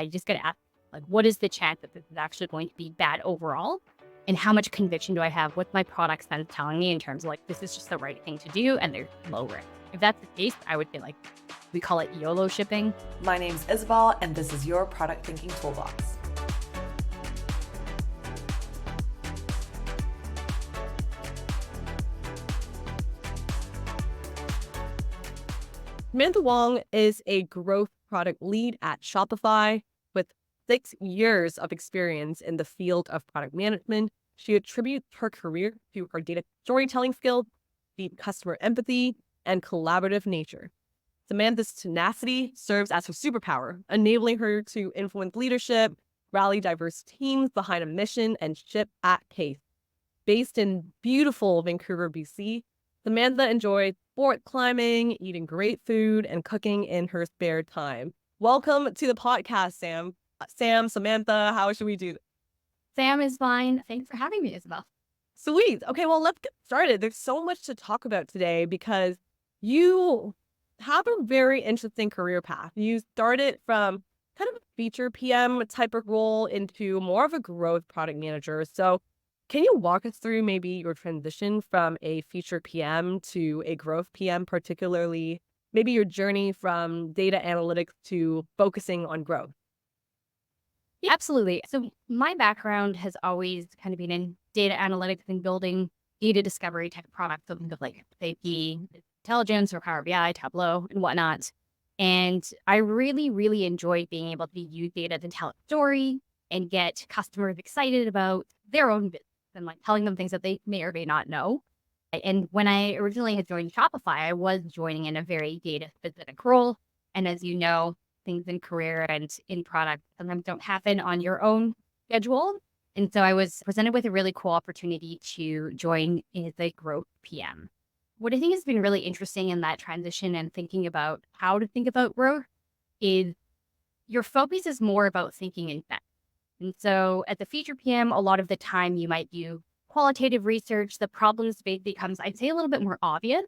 I just got to ask, like, what is the chance that this is actually going to be bad overall? And how much conviction do I have? What's my product sense telling me in terms of like, this is just the right thing to do and there's low risk? If that's the case, I would say like, we call it YOLO shipping. My name's Isabel, and this is your Product Thinking Toolbox. Samantha Wong is a growth product lead at Shopify with 6 years of experience in the field of product management. She attributes her career to her data storytelling skills, deep customer empathy, and collaborative nature. Samantha's tenacity serves as her superpower, enabling her to influence leadership, rally diverse teams behind a mission, and ship at pace. Based in beautiful Vancouver, BC, Samantha enjoys sport climbing, eating great food, and cooking in her spare time. Welcome to the podcast, Sam. Samantha, how should we do this? Sam is fine. Thanks for having me, Isabel. Sweet. Okay, well, let's get started. There's so much to talk about today because you have a very interesting career path. You started from kind of a feature PM type of role into more of a growth product manager. So can you walk us through maybe your transition from a feature PM to a growth PM, particularly maybe your journey from data analytics to focusing on growth? Yeah, absolutely. So my background has always kind of been in data analytics and building data discovery type of products, so think of like SAP, Intelligence or Power BI, Tableau, and whatnot. And I really, really enjoy being able to use data to tell a story and get customers excited about their own business and like telling them things that they may or may not know. And when I originally had joined Shopify, I was joining in a very data specific role. And as you know, things in career and in product sometimes don't happen on your own schedule. And so I was presented with a really cool opportunity to join as a growth PM. What I think has been really interesting in that transition and thinking about how to think about growth is your focus is more about thinking in depth. And so at the feature PM, a lot of the time you might do qualitative research. The problem space becomes, I'd say, a little bit more obvious.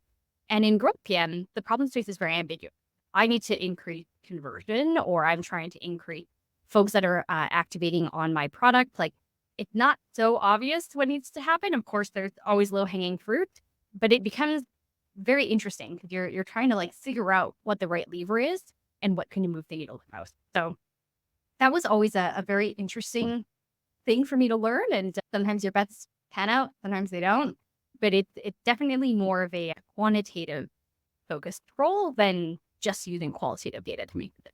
And in growth PM, the problem space is very ambiguous. I need to increase conversion, or I'm trying to increase folks that are activating on my product. Like, it's not so obvious what needs to happen. Of course, there's always low hanging fruit, but it becomes very interesting because you're trying to like figure out what the right lever is and what can you move the needle the most. So that was always a very interesting thing for me to learn. And sometimes your bets pan out, sometimes they don't. But it's definitely more of a quantitative focused role than just using qualitative data to make it.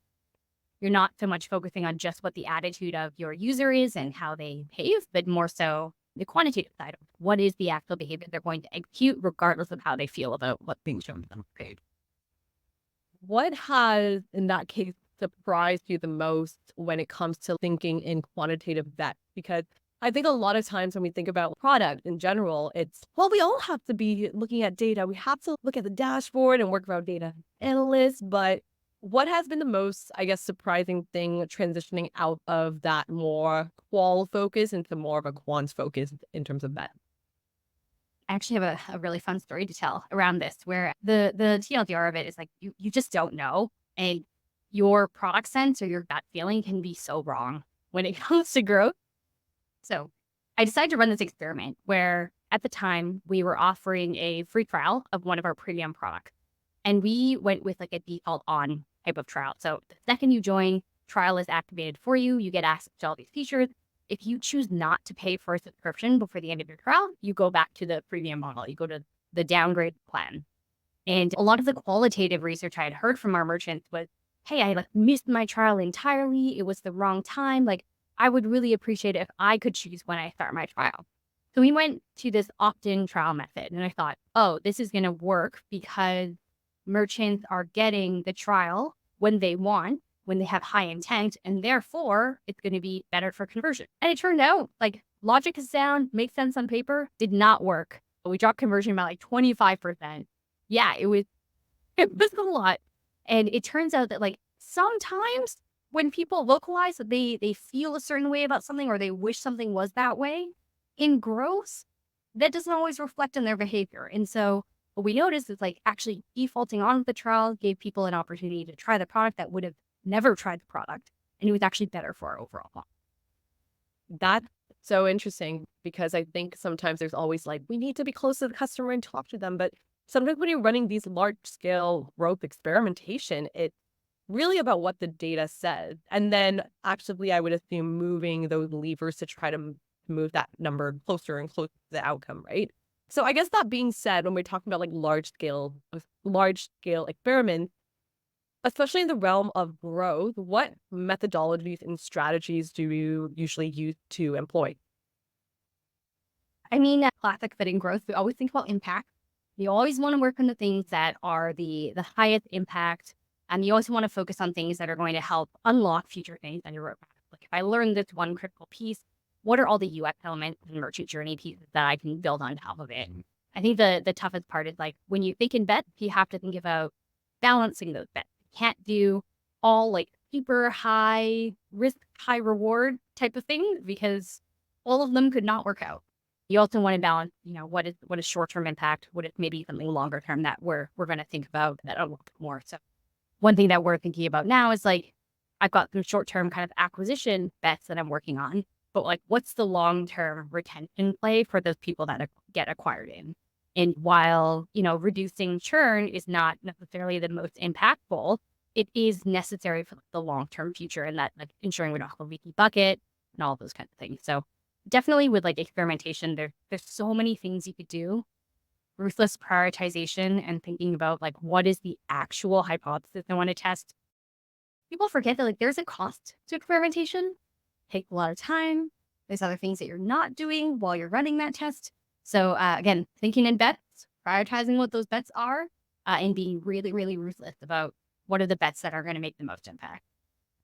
You're not so much focusing on just what the attitude of your user is and how they behave, but more so the quantitative side of what is the actual behavior they're going to execute, regardless of how they feel about what's being shown to them on the page. What has, in that case, surprised you the most when it comes to thinking in quantitative bets? Because I think a lot of times when we think about product in general, it's, well, we all have to be looking at data. We have to look at the dashboard and work around data analysts. But what has been the most, I guess, surprising thing transitioning out of that more qual focus into more of a quant focus in terms of bet? I actually have a really fun story to tell around this, where the TLDR of it is like you just don't know. And your product sense or your gut feeling can be so wrong when it comes to growth. So I decided to run this experiment where at the time we were offering a free trial of one of our premium products. And we went with like a default on type of trial. So the second you join, trial is activated for you. You get access to all these features. If you choose not to pay for a subscription before the end of your trial, you go back to the premium model. You go to the downgrade plan. And a lot of the qualitative research I had heard from our merchants was, hey, I like missed my trial entirely. It was the wrong time. Like, I would really appreciate it if I could choose when I start my trial. So we went to this opt-in trial method. And I thought, oh, this is going to work because merchants are getting the trial when they want, when they have high intent, and therefore it's going to be better for conversion. And it turned out like logic is sound, makes sense on paper, did not work. But we dropped conversion by like 25%. Yeah, it was a lot. And it turns out that like sometimes when people localize that they feel a certain way about something or they wish something was that way, in growth, that doesn't always reflect on their behavior. And so what we noticed is like actually defaulting on the trial gave people an opportunity to try the product that would have never tried the product. and it was actually better for our overall health. That's so interesting because I think sometimes there's always like, we need to be close to the customer and talk to them. But sometimes when you're running these large scale growth experimentation, it's really about what the data says. And then actively, I would assume moving those levers to try to move that number closer and closer to the outcome, right? So I guess that being said, when we're talking about like large scale experiments, especially in the realm of growth, what methodologies and strategies do you usually use to employ? I mean, classic fitting growth, we always think about impact. You always want to work on the things that are the highest impact. And you also want to focus on things that are going to help unlock future things on your roadmap. Like if I learn this one critical piece, what are all the UX elements and merchant journey pieces that I can build on top of it? I think the toughest part is like when you think in bets, you have to think about balancing those bets. You can't do all like super high risk, high reward type of things because all of them could not work out. You also want to balance, what is short term impact, what is maybe something longer term that we're going to think about that a little bit more. So one thing that we're thinking about now is like, I've got some short term kind of acquisition bets that I'm working on, but like, what's the long term retention play for those people that get acquired in? And while, reducing churn is not necessarily the most impactful, it is necessary for the long term future and that like ensuring we don't have a leaky bucket and all those kinds of things. So definitely with like experimentation, there's so many things you could do. Ruthless prioritization and thinking about like what is the actual hypothesis I want to test. People forget that like there's a cost to experimentation. Take a lot of time. There's other things that you're not doing while you're running that test. So again, thinking in bets, prioritizing what those bets are, and being really, really ruthless about what are the bets that are going to make the most impact.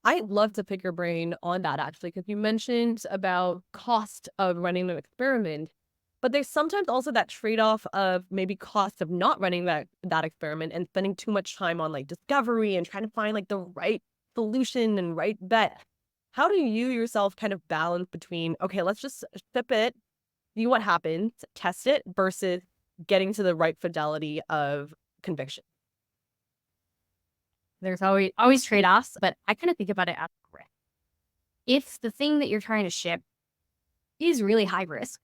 I'd love to pick your brain on that actually, because you mentioned about cost of running an experiment, but there's sometimes also that trade-off of maybe cost of not running that experiment and spending too much time on like discovery and trying to find like the right solution and right bet. How do you yourself kind of balance between, okay, let's just ship it, see what happens, test it versus getting to the right fidelity of conviction? There's always trade-offs, but I kind of think about it as risk. If the thing that you're trying to ship is really high risk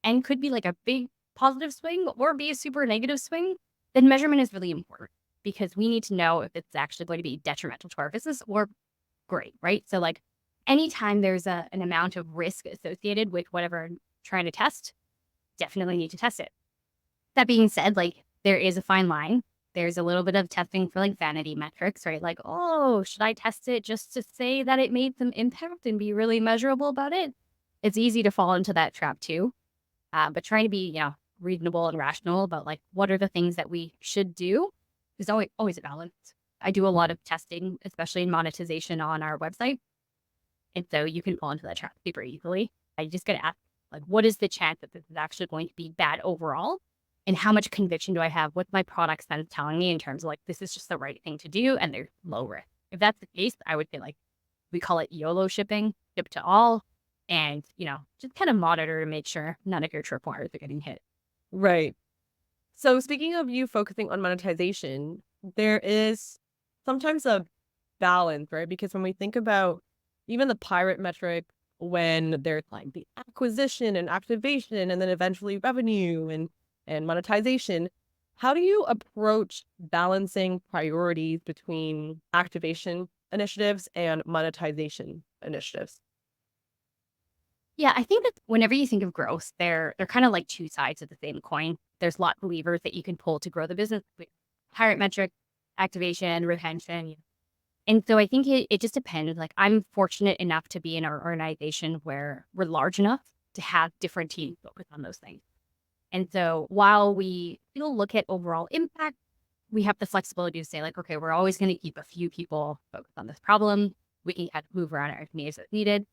and could be like a big positive swing or be a super negative swing, then measurement is really important because we need to know if it's actually going to be detrimental to our business or great, right? So like anytime there's an amount of risk associated with whatever I'm trying to test, definitely need to test it. That being said, like there is a fine line. There's a little bit of testing for like vanity metrics, right? Like, oh, should I test it just to say that it made some impact and be really measurable about it? It's easy to fall into that trap too. But trying to be, reasonable and rational about like what are the things that we should do is always a balance. I do a lot of testing, especially in monetization on our website. And so you can fall into that trap super easily. I just got to ask, like, what is the chance that this is actually going to be bad overall? And how much conviction do I have? What's my product sense telling me in terms of like, this is just the right thing to do and there's low risk? If that's the case, I would say like, we call it YOLO shipping, ship to all. And, just kind of monitor to make sure none of your tripwires are getting hit. Right. So speaking of you focusing on monetization, there is sometimes a balance, right? Because when we think about even the pirate metric, when there's like the acquisition and activation and then eventually revenue and monetization, how do you approach balancing priorities between activation initiatives and monetization initiatives? Yeah, I think that whenever you think of growth, they're kind of like two sides of the same coin. There's lots of levers that you can pull to grow the business, pirate metric, activation, retention. And so I think it just depends. Like I'm fortunate enough to be in our organization where we're large enough to have different teams focus on those things. And so while we still look at overall impact, we have the flexibility to say like, okay, we're always going to keep a few people focused on this problem. We can kind of move around our needs as needed.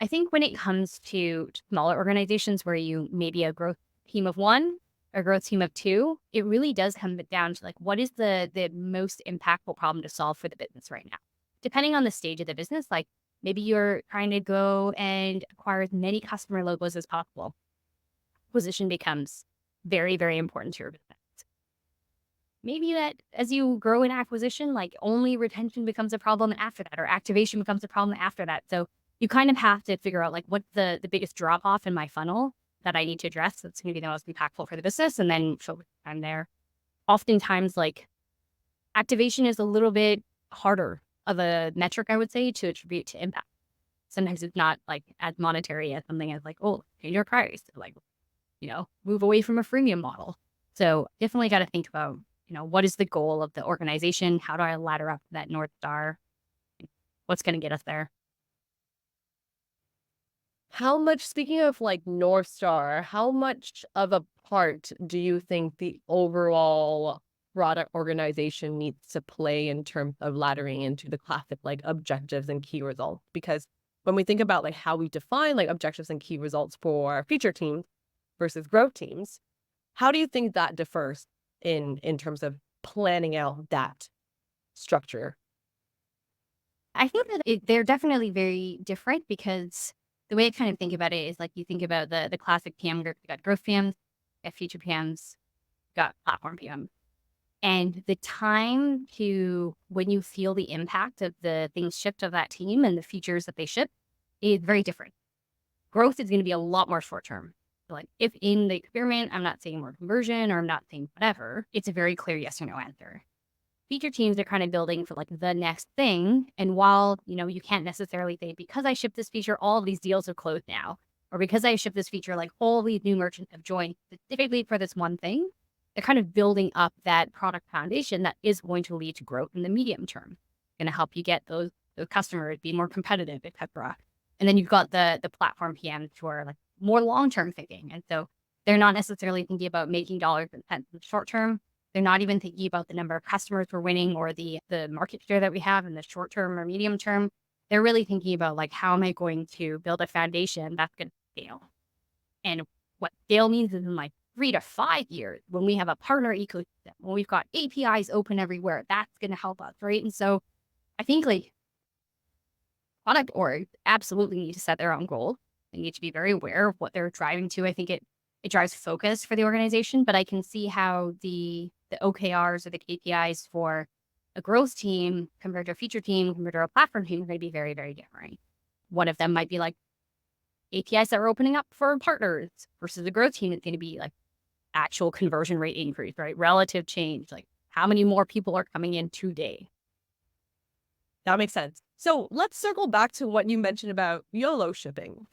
I think when it comes to smaller organizations where you maybe a growth team of one or growth team of two, it really does come down to like, what is the most impactful problem to solve for the business right now? Depending on the stage of the business, like maybe you're trying to go and acquire as many customer logos as possible. Acquisition becomes very, very important to your business. maybe that as you grow in acquisition, like only retention becomes a problem after that, or activation becomes a problem after that. So you kind of have to figure out like what's the biggest drop off in my funnel that I need to address. That's going to be the most impactful for the business, and then focus time there. Oftentimes, like activation is a little bit harder of a metric, I would say, to attribute to impact. Sometimes it's not like as monetary as something as like, oh, change your price, or like, move away from a freemium model. So definitely got to think about, what is the goal of the organization? How do I ladder up to that North Star? What's going to get us there? How much, speaking of like North Star, how much of a part do you think the overall product organization needs to play in terms of laddering into the classic like objectives and key results? Because when we think about like how we define like objectives and key results for feature teams versus growth teams, how do you think that differs in terms of planning out that structure? I think that they're definitely very different because the way I kind of think about it is like you think about the classic PM group. You got growth PMs, you got feature PMs, you got platform PMs. And the time to when you feel the impact of the things shipped of that team and the features that they ship is very different. Growth is going to be a lot more short term. Like if in the experiment, I'm not seeing more conversion or I'm not seeing whatever, it's a very clear yes or no answer. Feature teams are kind of building for like the next thing. And while, you can't necessarily say because I shipped this feature, all of these deals have closed now, or because I shipped this feature, like all these new merchants have joined specifically for this one thing, they're kind of building up that product foundation that is going to lead to growth in the medium term, going to help you get those customers, be more competitive, etc. And then you've got the platform PMs who are like more long-term thinking. And so they're not necessarily thinking about making dollars and cents in the short term. They're not even thinking about the number of customers we're winning or the market share that we have in the short term or medium term. They're really thinking about like, how am I going to build a foundation that's going to scale? And what scale means is in like 3 to 5 years, when we have a partner ecosystem, when we've got APIs open everywhere, that's going to help us, right? And so I think like product orgs absolutely need to set their own goals. They need to be very aware of what they're driving to. I think it drives focus for the organization, but I can see how the OKRs or the KPIs for a growth team compared to a feature team compared to a platform team are going to be very, very different. One of them might be like APIs that are opening up for partners versus the growth team. It's going to be like actual conversion rate increase, right? Relative change, like how many more people are coming in today. That makes sense. So let's circle back to what you mentioned about YOLO shipping,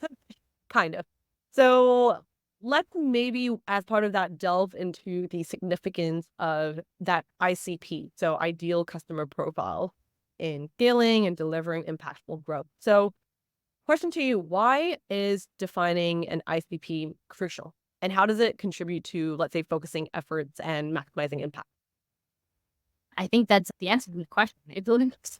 kind of. So let's maybe, as part of that, delve into the significance of that ICP, so ideal customer profile, in scaling and delivering impactful growth. So question to you, why is defining an ICP crucial? And how does it contribute to, let's say, focusing efforts and maximizing impact? I think that's the answer to the question. It's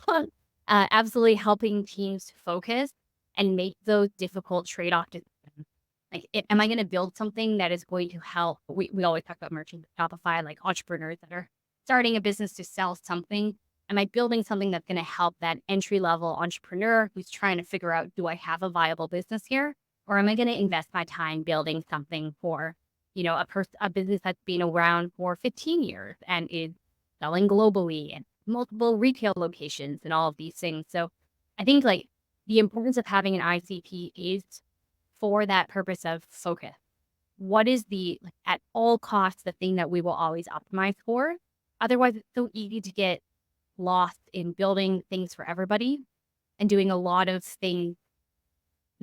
absolutely helping teams focus and make those difficult trade-off decisions. Like, am I going to build something that is going to help? We always talk about merchants at Shopify, like entrepreneurs that are starting a business to sell something. Am I building something that's going to help that entry-level entrepreneur who's trying to figure out, do I have a viable business here? Or am I going to invest my time building something for, a business that's been around for 15 years and is selling globally and multiple retail locations and all of these things. So I think like the importance of having an ICP is for that purpose of focus. What is at all costs, the thing that we will always optimize for? Otherwise, it's so easy to get lost in building things for everybody and doing a lot of things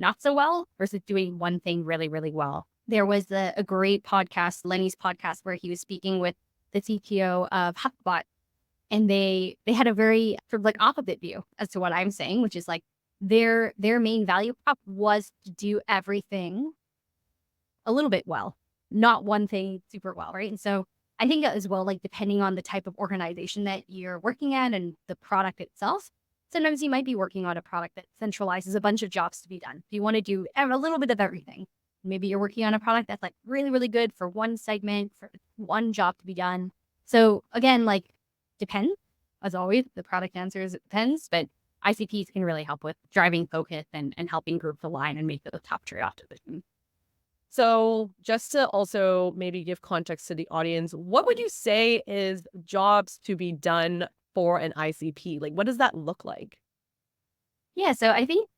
not so well versus doing one thing really, really well. There was a great podcast, Lenny's podcast, where he was speaking with the CTO of HubSpot, and they had a very sort of like opposite view as to what I'm saying, which is like their main value prop was to do everything a little bit well, not one thing super well, right? And so I think as well, like depending on the type of organization that you're working at and the product itself, sometimes you might be working on a product that centralizes a bunch of jobs to be done. You want to do a little bit of everything. Maybe you're working on a product that's like really, really good for one segment, for one job to be done. So again, like depends. As always, the product answer is it depends, but ICPs can really help with driving focus and helping groups align and make those top trade-off decisions. So, just to also maybe give context to the audience, what would you say is jobs to be done for an ICP? Like, what does that look like? Yeah, so I think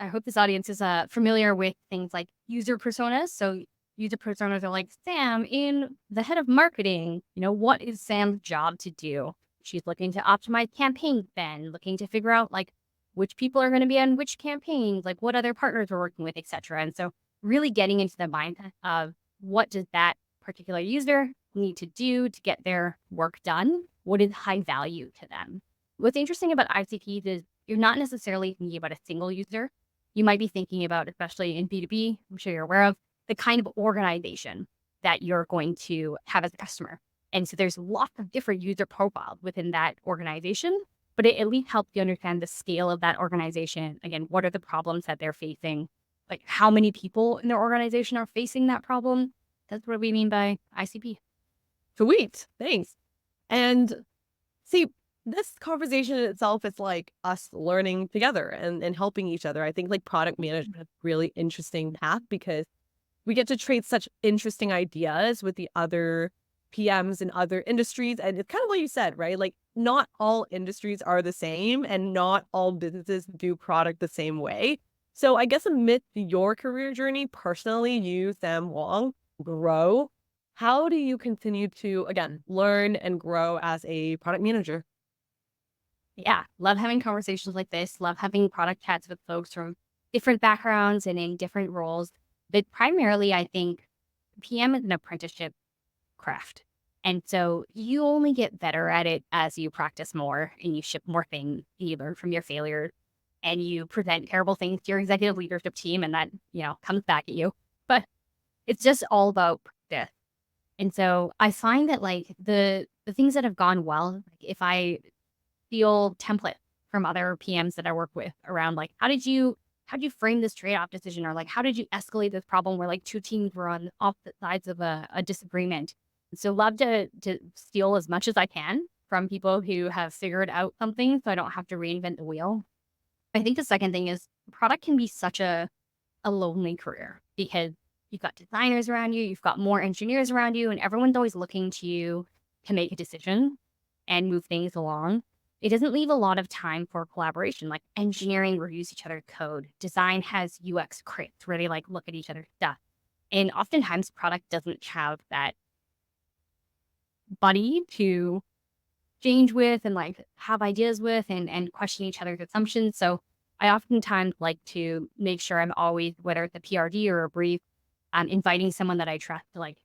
I hope this audience is familiar with things like user personas. So user personas are like Sam in the head of marketing. What is Sam's job to do? She's looking to optimize campaign spend, looking to figure out like which people are going to be on which campaigns, like what other partners we're working with, etc. And so really getting into the mindset of what does that particular user need to do to get their work done? What is high value to them? What's interesting about ICPs is you're not necessarily thinking about a single user. You might be thinking about, especially in B2B, I'm sure you're aware of, the kind of organization that you're going to have as a customer. And so there's lots of different user profiles within that organization, but it at least helps you understand the scale of that organization. Again, what are the problems that they're facing? Like how many people in their organization are facing that problem? That's what we mean by ICP. Sweet. Thanks. And see, this conversation in itself is like us learning together and helping each other. I think like product management is a really interesting path because we get to trade such interesting ideas with the other PMs in other industries. And it's kind of what you said, right? Like not all industries are the same and not all businesses do product the same way. So I guess amid your career journey, personally, you, Sam Wong, grow. How do you continue to, again, learn and grow as a product manager? Yeah, love having conversations like this. Love having product chats with folks from different backgrounds and in different roles. But primarily, I think PM is an apprenticeship craft. And so you only get better at it as you practice more and you ship more things, you learn from your failures, and you present terrible things to your executive leadership team, and that, comes back at you. But it's just all about practice. And so I find that like the things that have gone well, like if I steal templates from other PMs that I work with around like how did you frame this trade-off decision, or like how did you escalate this problem where like two teams were on opposite sides of a disagreement. So love to steal as much as I can from people who have figured out something so I don't have to reinvent the wheel. I think the second thing is product can be such a lonely career because you've got designers around you, you've got more engineers around you, and everyone's always looking to you to make a decision and move things along. It doesn't leave a lot of time for collaboration. Like engineering reviews each other's code. Design has UX crits where they like look at each other's stuff. And oftentimes product doesn't have that buddy to exchange with and like have ideas with and question each other's assumptions. So I oftentimes like to make sure I'm always, whether it's a PRD or a brief, inviting someone that I trust to like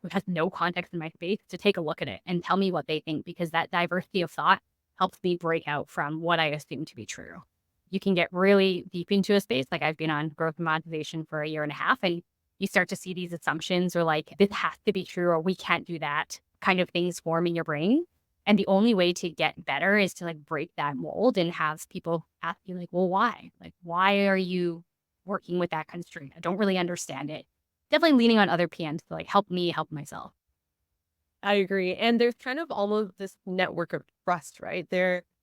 who has no context in my space to take a look at it and tell me what they think, because that diversity of thought helps me break out from what I assume to be true. You can get really deep into a space. Like I've been on growth and monetization for a year and a half, and you start to see these assumptions or like, this has to be true or we can't do that kind of things form in your brain. And the only way to get better is to like break that mold and have people ask you like, well, why? Like, why are you working with that constraint? I don't really understand it. Definitely leaning on other PMs to like help me help myself. I agree. And there's kind of almost this network of trust, right?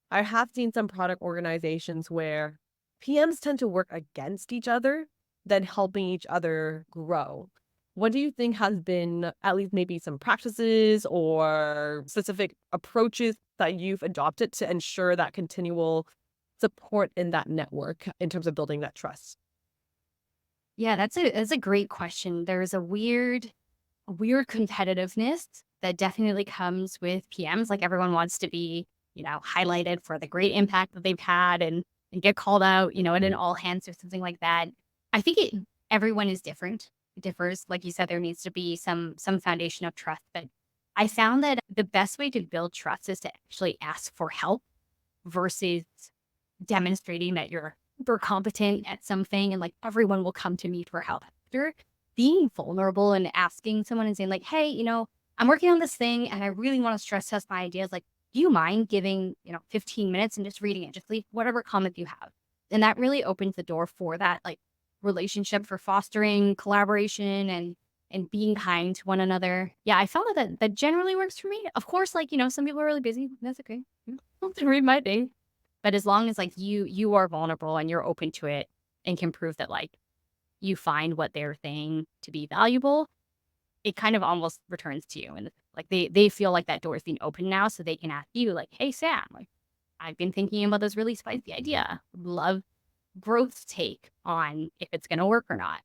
I have seen some product organizations where PMs tend to work against each other than helping each other grow. What do you think has been at least maybe some practices or specific approaches that you've adopted to ensure that continual support in that network in terms of building that trust? Yeah, that's a great question. There's a weird competitiveness that definitely comes with PMs. Like everyone wants to be, highlighted for the great impact that they've had and get called out, at an all hands or something like that. I think everyone is different. It differs. Like you said, there needs to be some foundation of trust. But I found that the best way to build trust is to actually ask for help versus demonstrating that you're super competent at something and like everyone will come to me for help. After being vulnerable and asking someone and saying like, hey, I'm working on this thing and I really want to stress test my ideas. Like, do you mind giving, 15 minutes and just reading it? Just leave whatever comment you have. And that really opens the door for that like relationship, for fostering collaboration and being kind to one another. Yeah, I found that generally works for me. Of course, like, some people are really busy. That's okay. I don't have to read my day. But as long as like you are vulnerable and you're open to it and can prove that like you find what they're saying to be valuable, it kind of almost returns to you. And like they feel like that door is being opened now, so they can ask you like, hey, Sam, like I've been thinking about this really spicy idea. Love growth's take on if it's going to work or not.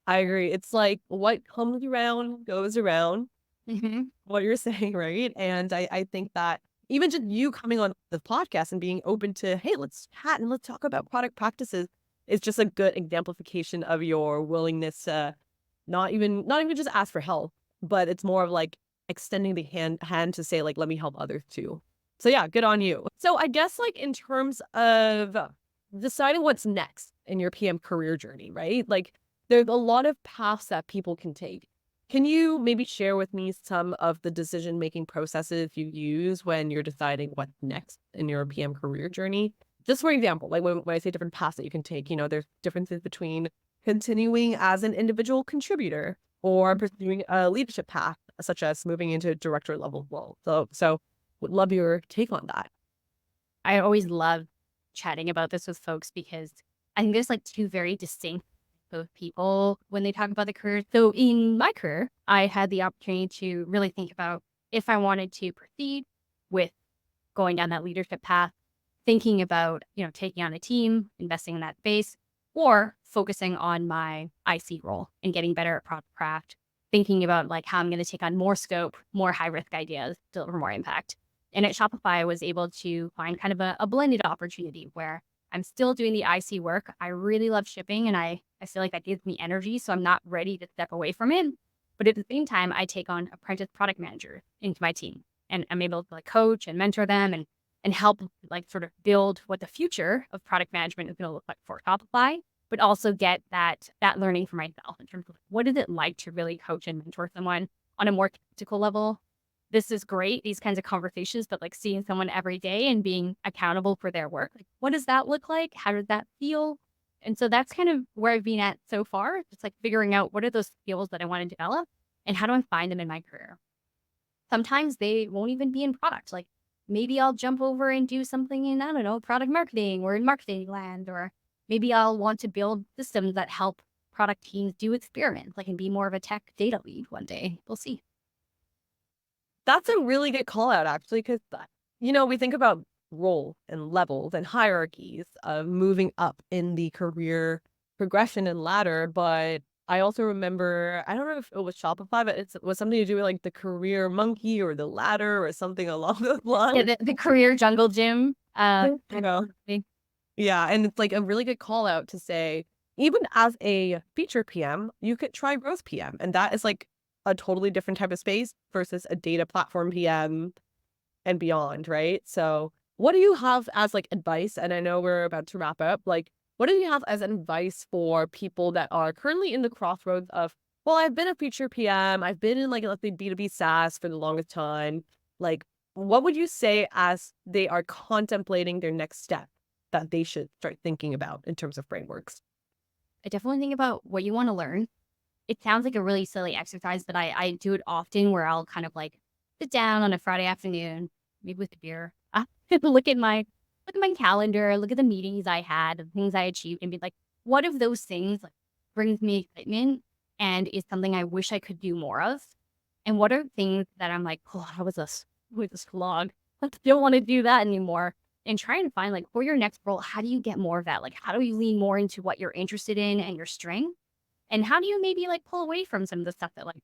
I agree. It's like what comes around goes around, Mm-hmm. what you're saying, right? And I think that even just you coming on the podcast and being open to, hey, let's chat and let's talk about product practices is just a good exemplification of your willingness to not even just ask for help, but it's more of like extending the hand to say like, let me help others too. So yeah, good on you. So I guess like in terms of deciding what's next in your PM career journey, right? Like there's a lot of paths that people can take. Can you maybe share with me some of the decision-making processes you use when you're deciding what's next in your PM career journey? Just for example, like when I say different paths that you can take, there's differences between continuing as an individual contributor or pursuing a leadership path, such as moving into a director level role. So would love your take on that. I always love chatting about this with folks because I think there's like two very distinct of people when they talk about the career. So in my career, I had the opportunity to really think about if I wanted to proceed with going down that leadership path, thinking about, taking on a team, investing in that space, or focusing on my IC role and getting better at product craft, thinking about like how I'm going to take on more scope, more high risk ideas, deliver more impact. And at Shopify, I was able to find kind of a blended opportunity where I'm still doing the IC work. I really love shipping and I feel like that gives me energy. So I'm not ready to step away from it. But at the same time, I take on apprentice product managers into my team and I'm able to like coach and mentor them and help like sort of build what the future of product management is going to look like for Shopify, but also get that learning for myself in terms of what is it like to really coach and mentor someone on a more tactical level. This is great, these kinds of conversations, but like seeing someone every day and being accountable for their work, like what does that look like? How does that feel? And so that's kind of where I've been at so far, just like figuring out what are those skills that I want to develop and how do I find them in my career? Sometimes they won't even be in product. Like maybe I'll jump over and do something in, I don't know, product marketing or in marketing land, or maybe I'll want to build systems that help product teams do experiments, like and be more of a tech data lead one day. We'll see. That's a really good call out, actually, because, we think about role and levels and hierarchies of moving up in the career progression and ladder. But I also remember, I don't know if it was Shopify, but it was something to do with like the career monkey or the ladder or something along those Yeah, lines. the career jungle gym. You know, yeah. And it's like a really good call out to say, even as a feature PM, you could try growth PM. And that is like a totally different type of space versus a data platform PM and beyond, right? So what do you have as like advice? And I know we're about to wrap up. Like, what do you have as advice for people that are currently in the crossroads of, well, I've been a feature PM, I've been in like, let's say B2B SaaS for the longest time. Like, what would you say as they are contemplating their next step that they should start thinking about in terms of frameworks? I definitely think about what you want to learn. It sounds like a really silly exercise, but I do it often where I'll kind of like sit down on a Friday afternoon, maybe with a beer, look at my calendar, look at the meetings I had, the things I achieved, and be like, what of those things like brings me excitement and is something I wish I could do more of? And what are things that I'm like, oh, that was a slog. I don't want to do that anymore. And trying to find like for your next role, how do you get more of that? Like, how do you lean more into what you're interested in and your strength? And how do you maybe like pull away from some of the stuff that like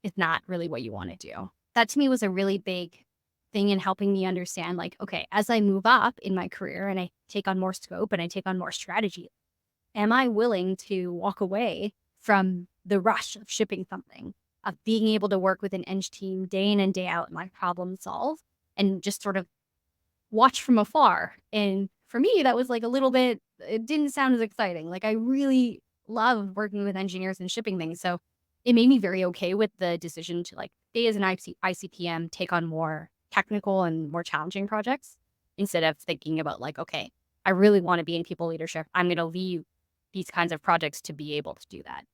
is not really what you want to do? That to me was a really big thing in helping me understand like, okay, as I move up in my career and I take on more scope and I take on more strategy, am I willing to walk away from the rush of shipping something, of being able to work with an eng team day in and day out and like problem solve and just sort of watch from afar? And for me, that was like a little bit, it didn't sound as exciting. Like I really love working with engineers and shipping things. So it made me very okay with the decision to like stay as an ICPM, take on more technical and more challenging projects instead of thinking about like, okay, I really want to be in people leadership. I'm going to leave these kinds of projects to be able to do that.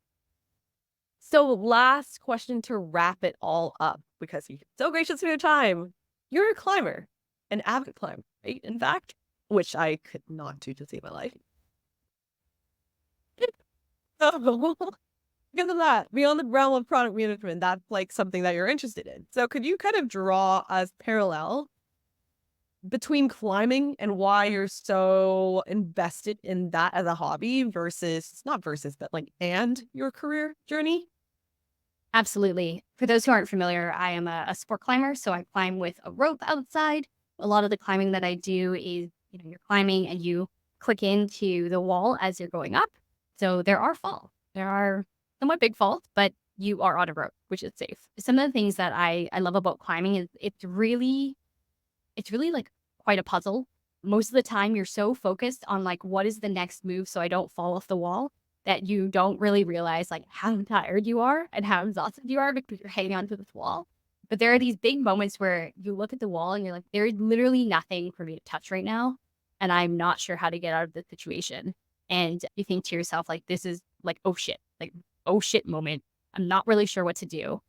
So last question to wrap it all up, because you're so gracious with your time. You're a climber, an avid climber, right? In fact, which I could not do to save my life. Oh, because of that, beyond the realm of product management, that's like something that you're interested in. So could you kind of draw as parallel between climbing and why you're so invested in that as a hobby versus, not versus, but like, and your career journey? Absolutely. For those who aren't familiar, I am a sport climber, so I climb with a rope outside. A lot of the climbing that I do is, you're climbing and you click into the wall as you're going up. So there are falls. There are somewhat big falls, but you are on a rope, which is safe. Some of the things that I love about climbing is it's really like quite a puzzle. Most of the time you're so focused on like what is the next move so I don't fall off the wall that you don't really realize like how tired you are and how exhausted you are because you're hanging onto this wall. But there are these big moments where you look at the wall and you're like, there is literally nothing for me to touch right now. And I'm not sure how to get out of this situation. And you think to yourself, like, this is like, oh shit moment. I'm not really sure what to do.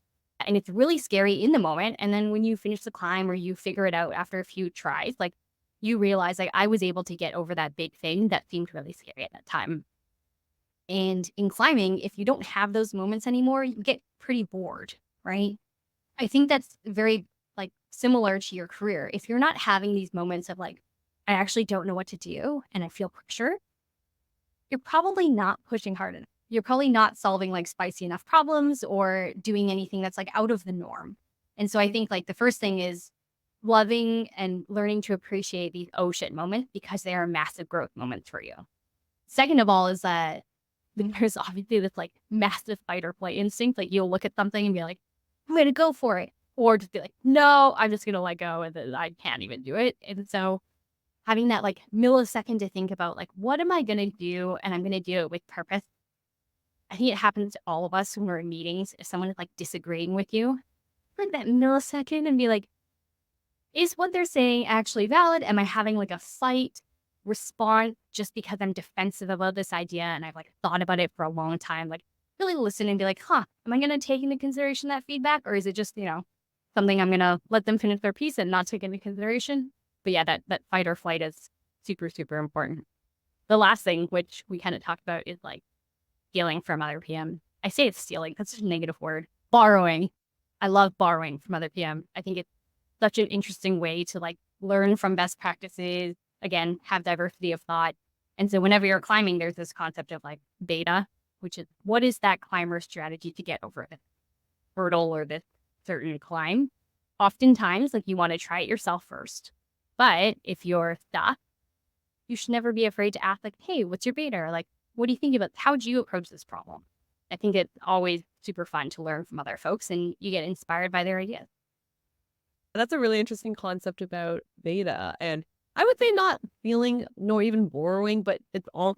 And it's really scary in the moment. And then when you finish the climb or you figure it out after a few tries, like you realize like I was able to get over that big thing that seemed really scary at that time. And in climbing, if you don't have those moments anymore, you get pretty bored, right? I think that's very like similar to your career. If you're not having these moments of like, I actually don't know what to do and I feel pressure, you're probably not pushing hard enough. You're probably not solving like spicy enough problems or doing anything that's like out of the norm. And so I think like the first thing is loving and learning to appreciate these oh shit moments because they are massive growth moments for you. Second of all is that there's obviously this like massive fight or flight instinct. Like you'll look at something and be like, I'm going to go for it. Or just be like, no, I'm just going to let go and then I can't even do it. And so having that like millisecond to think about like, what am I going to do? And I'm going to do it with purpose. I think it happens to all of us when we're in meetings. If someone is like disagreeing with you, like that millisecond and be like, is what they're saying actually valid? Am I having like a fight response just because I'm defensive about this idea and I've like thought about it for a long time? Like really listen and be like, huh, am I going to take into consideration that feedback? Or is it just, something I'm going to let them finish their piece and not take into consideration? But yeah, that fight or flight is super, super important. The last thing, which we kind of talked about, is like stealing from other PM. I say it's stealing. That's just a negative word. Borrowing. I love borrowing from other PM. I think it's such an interesting way to like learn from best practices. Again, have diversity of thought. And so whenever you're climbing, there's this concept of like beta, which is what is that climber's strategy to get over this hurdle or this certain climb? Oftentimes, like you want to try it yourself first. But if you're stuck, you should never be afraid to ask like, hey, what's your beta? Or like, what do you think about how do you approach this problem? I think it's always super fun to learn from other folks and you get inspired by their ideas. That's a really interesting concept about beta. And I would say not stealing nor even borrowing, but it's all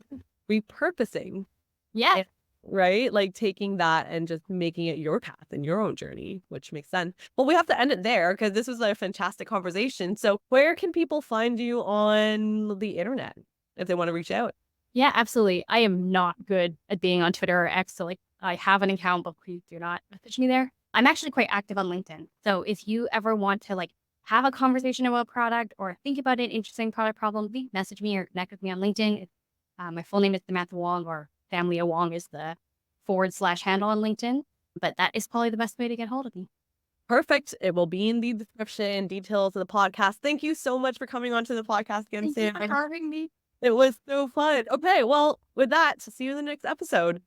repurposing. Yeah. Right? Like taking that and just making it your path and your own journey, which makes sense. Well, we have to end it there because this was a fantastic conversation. So where can people find you on the internet if they want to reach out? Yeah, absolutely. I am not good at being on Twitter or X. So like I have an account, but please do not message me there. I'm actually quite active on LinkedIn. So if you ever want to like have a conversation about a product or think about an interesting product problem, please message me or connect with me on LinkedIn. My full name is Samantha Wong, or Family of Wong is the / handle on LinkedIn. But that is probably the best way to get hold of me. Perfect. It will be in the description, details of the podcast. Thank you so much for coming onto the podcast again, Thank you Sam. for having me. It was so fun. Okay, well, with that, see you in the next episode.